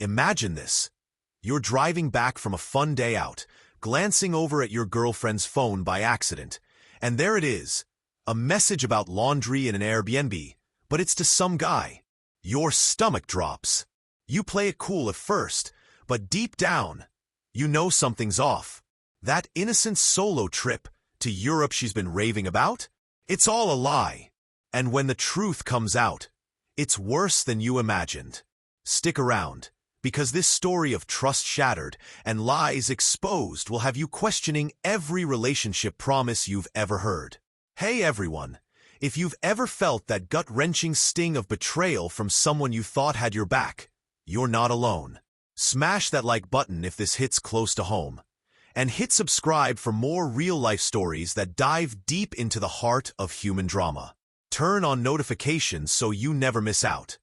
Imagine this. You're driving back from a fun day out, glancing over at your girlfriend's phone by accident, and there it is, a message about laundry in an Airbnb, but it's to some guy. Your stomach drops. You play it cool at first, but deep down, you know something's off. That innocent solo trip to Europe she's been raving about? It's all a lie. And when the truth comes out, it's worse than you imagined. Stick around, because this story of trust shattered and lies exposed will have you questioning every relationship promise you've ever heard. Hey everyone, if you've ever felt that gut-wrenching sting of betrayal from someone you thought had your back, you're not alone. Smash that like button if this hits close to home. And hit subscribe for more real-life stories that dive deep into the heart of human drama. Turn on notifications so you never miss out.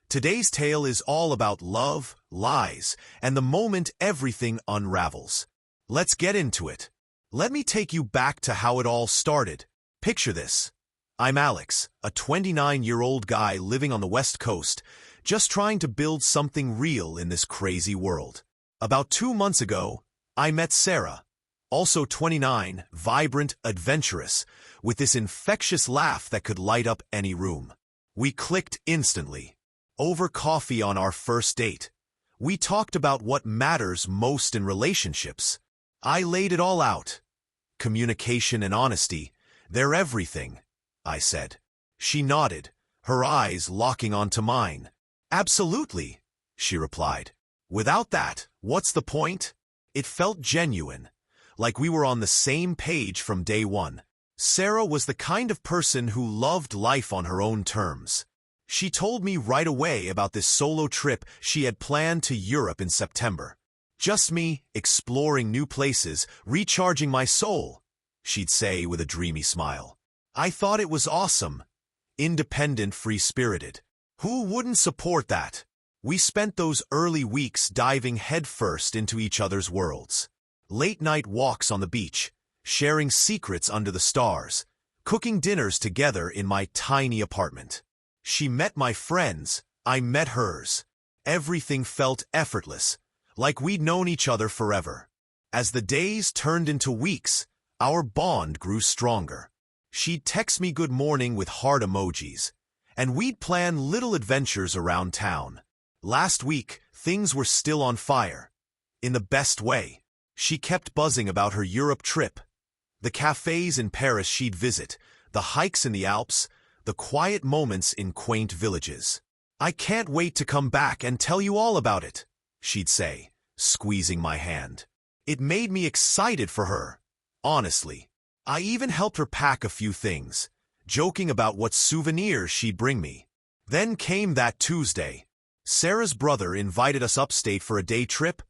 Today's tale is all about love, lies, and the moment everything unravels. Let's get into it. Let me take you back to how it all started. Picture this. I'm Alex, a 29-year-old guy living on the West Coast, just trying to build something real in this crazy world. About 2 months ago, I met Sarah, also 29, vibrant, adventurous, with this infectious laugh that could light up any room. We clicked instantly. Over coffee on our first date, we talked about what matters most in relationships. I laid it all out. Communication and honesty, they're everything, I said. She nodded, her eyes locking onto mine. Absolutely, she replied. Without that, what's the point? It felt genuine, like we were on the same page from day one. Sarah was the kind of person who loved life on her own terms. She told me right away about this solo trip she had planned to Europe in September. Just me, exploring new places, recharging my soul, she'd say with a dreamy smile. I thought it was awesome. Independent, free-spirited. Who wouldn't support that? We spent those early weeks diving headfirst into each other's worlds. Late-night walks on the beach, sharing secrets under the stars, cooking dinners together in my tiny apartment. She met my friends, I met hers. Everything felt effortless, like we'd known each other forever. As the days turned into weeks, our bond grew stronger. She'd text me good morning with heart emojis, and we'd plan little adventures around town. Last week, things were still on fire. In the best way. She kept buzzing about her Europe trip. The cafes in Paris she'd visit, the hikes in the Alps, the quiet moments in quaint villages. I can't wait to come back and tell you all about it, she'd say, squeezing my hand. It made me excited for her, honestly. I even helped her pack a few things, joking about what souvenirs she'd bring me. Then came that Tuesday. Sarah's brother invited us upstate for a day trip.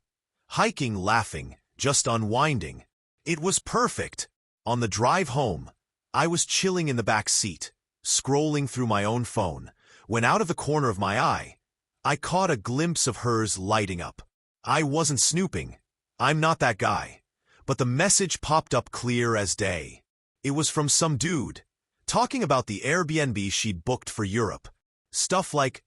Hiking, laughing, just unwinding. It was perfect. On the drive home, I was chilling in the back seat, scrolling through my own phone, when out of the corner of my eye, I caught a glimpse of hers lighting up. I wasn't snooping. I'm not that guy. But the message popped up clear as day. It was from some dude, talking about the Airbnb she'd booked for Europe. Stuff like,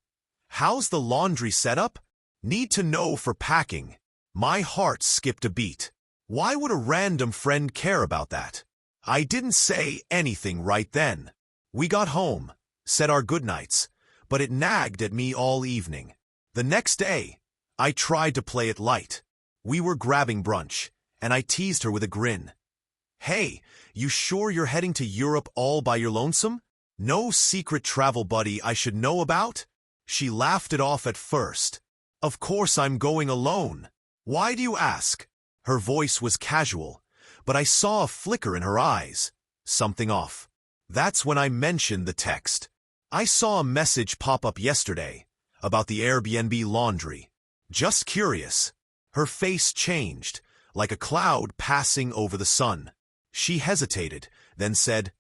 how's the laundry setup? Need to know for packing. My heart skipped a beat. Why would a random friend care about that? I didn't say anything right then. We got home, said our goodnights, but it nagged at me all evening. The next day, I tried to play it light. We were grabbing brunch, and I teased her with a grin. Hey, you sure you're heading to Europe all by your lonesome? No secret travel buddy I should know about? She laughed it off at first. Of course I'm going alone. Why do you ask? Her voice was casual, but I saw a flicker in her eyes. Something off. That's when I mentioned the text. I saw a message pop up yesterday about the Airbnb laundry. Just curious. Her face changed, like a cloud passing over the sun. She hesitated, then said,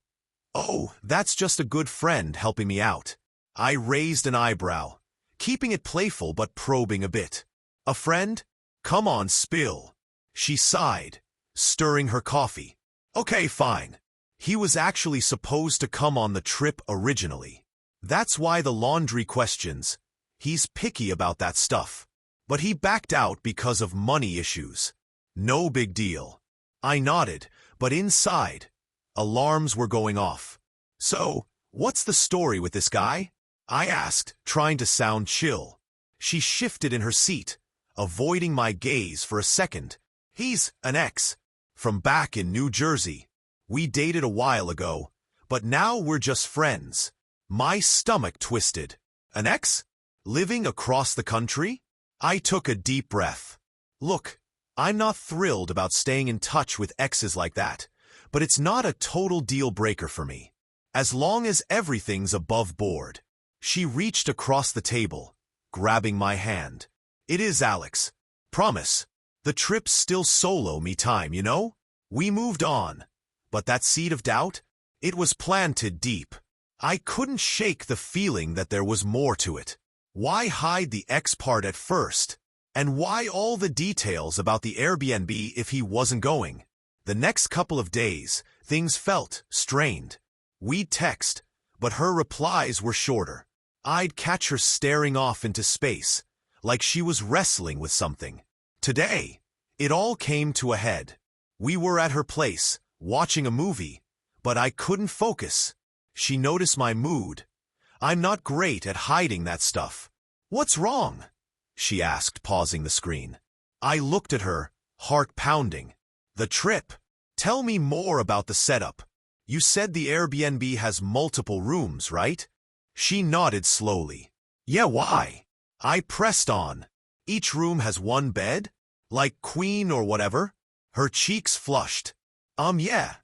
"Oh, that's just a good friend helping me out." I raised an eyebrow, keeping it playful but probing a bit. "A friend? Come on, spill." She sighed, stirring her coffee. "Okay, fine. He was actually supposed to come on the trip originally. That's why the laundry questions. He's picky about that stuff. but he backed out because of money issues. No big deal. I nodded, but inside, alarms were going off. So, what's the story with this guy? I asked, trying to sound chill. She shifted in her seat, avoiding my gaze for a second. He's an ex. From back in New Jersey. We dated a while ago, but now we're just friends. My stomach twisted. An ex? Living across the country? I took a deep breath. Look, I'm not thrilled about staying in touch with exes like that, but it's not a total deal breaker for me. As long as everything's above board. She reached across the table, grabbing my hand. It is, Alex. Promise. The trip's still solo me time, you know? We moved on. But that seed of doubt? It was planted deep. I couldn't shake the feeling that there was more to it. Why hide the ex part at first? And why all the details about the Airbnb if he wasn't going? The next couple of days, things felt strained. We'd text, but her replies were shorter. I'd catch her staring off into space, like she was wrestling with something. Today, it all came to a head. We were at her place, watching a movie, but I couldn't focus. She noticed my mood. I'm not great at hiding that stuff. What's wrong? She asked, pausing the screen. I looked at her, heart pounding. The trip. Tell me more about the setup. You said the Airbnb has multiple rooms, right? She nodded slowly. Yeah, why? I pressed on. Each room has one bed? Like queen or whatever? Her cheeks flushed. Yeah.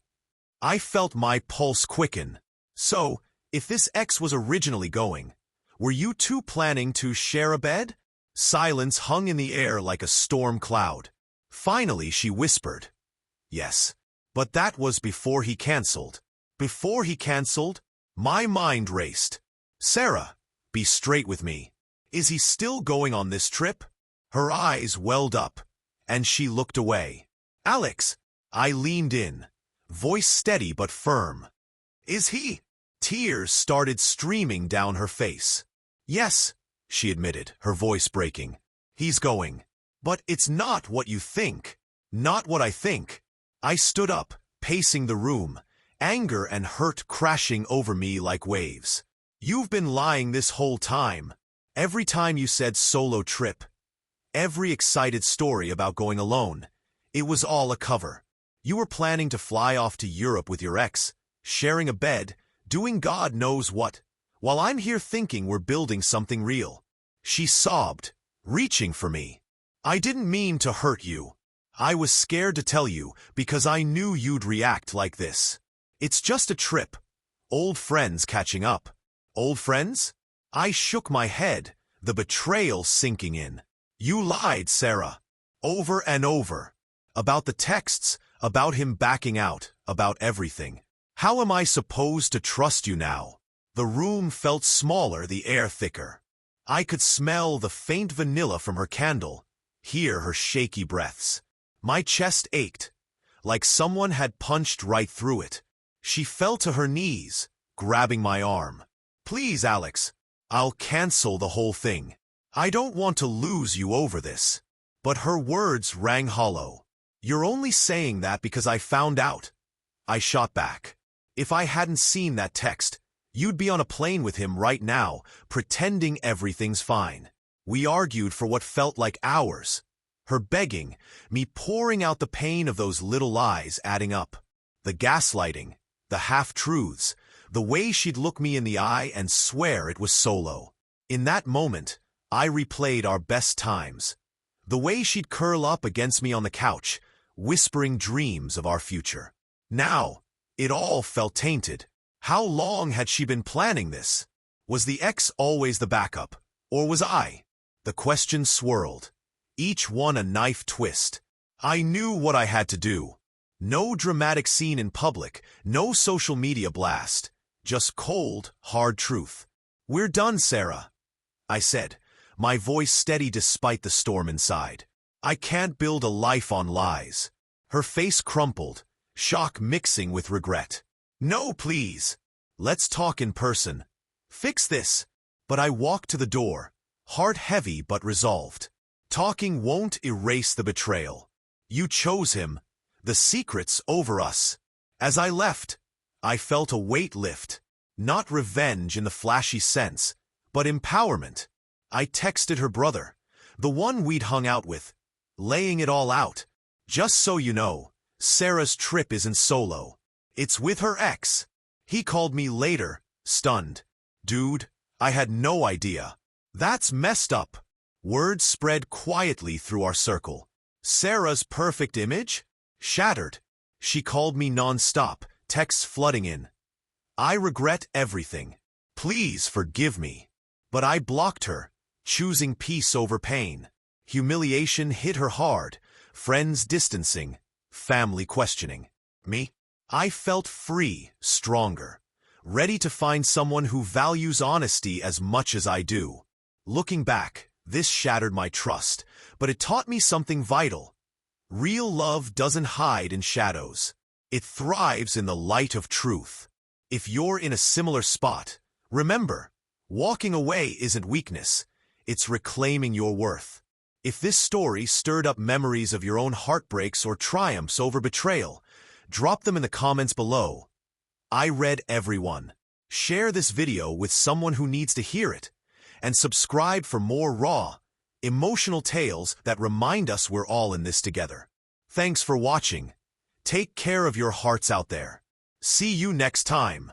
I felt my pulse quicken. So, if this ex was originally going, were you two planning to share a bed? Silence hung in the air like a storm cloud. Finally, she whispered. Yes. But that was before he canceled. Before he canceled, my mind raced. Sarah, be straight with me. Is he still going on this trip? Her eyes welled up, and she looked away. Alex, I leaned in, voice steady but firm. Is he? Tears started streaming down her face. Yes, she admitted, her voice breaking. He's going. But it's not what you think. Not what I think. I stood up, pacing the room, anger and hurt crashing over me like waves. You've been lying this whole time. Every time you said solo trip, every excited story about going alone, it was all a cover. You were planning to fly off to Europe with your ex, sharing a bed, doing God knows what, while I'm here thinking we're building something real. She sobbed, reaching for me. I didn't mean to hurt you. I was scared to tell you because I knew you'd react like this. It's just a trip. Old friends catching up. Old friends? I shook my head, the betrayal sinking in. You lied, Sarah. Over and over. About the texts, about him backing out, about everything. How am I supposed to trust you now? The room felt smaller, the air thicker. I could smell the faint vanilla from her candle, hear her shaky breaths. My chest ached, like someone had punched right through it. She fell to her knees, grabbing my arm. Please, Alex, I'll cancel the whole thing. I don't want to lose you over this. But her words rang hollow. You're only saying that because I found out. I shot back. If I hadn't seen that text, you'd be on a plane with him right now, pretending everything's fine. We argued for what felt like hours. Her begging, me pouring out the pain of those little lies adding up. The gaslighting, the half-truths, the way she'd look me in the eye and swear it was solo. In that moment, I replayed our best times. The way she'd curl up against me on the couch, whispering dreams of our future. Now, it all felt tainted. How long had she been planning this? Was the ex always the backup, or was I? The questions swirled, each one a knife twist. I knew what I had to do. No dramatic scene in public, no social media blast, just cold, hard truth. We're done, Sarah, I said, my voice steady despite the storm inside. I can't build a life on lies. Her face crumpled, shock mixing with regret. No, please. Let's talk in person. Fix this. But I walked to the door, heart heavy but resolved. Talking won't erase the betrayal. You chose him, the secrets over us. As I left, I felt a weight lift. Not revenge in the flashy sense, but empowerment. I texted her brother, the one we'd hung out with, laying it all out. Just so you know, Sarah's trip isn't solo. It's with her ex. He called me later, stunned. Dude, I had no idea. That's messed up. Word spread quietly through our circle. Sarah's perfect image? Shattered. She called me non-stop, texts flooding in. I regret everything. Please forgive me. But I blocked her, choosing peace over pain. Humiliation hit her hard, friends distancing, family questioning. Me? I felt free, stronger, ready to find someone who values honesty as much as I do. Looking back, this shattered my trust, but it taught me something vital. Real love doesn't hide in shadows. It thrives in the light of truth. If you're in a similar spot, remember, walking away isn't weakness. It's reclaiming your worth. If this story stirred up memories of your own heartbreaks or triumphs over betrayal, drop them in the comments below. I read every one. Share this video with someone who needs to hear it, and subscribe for more raw, emotional tales that remind us we're all in this together. Thanks for watching. Take care of your hearts out there. See you next time.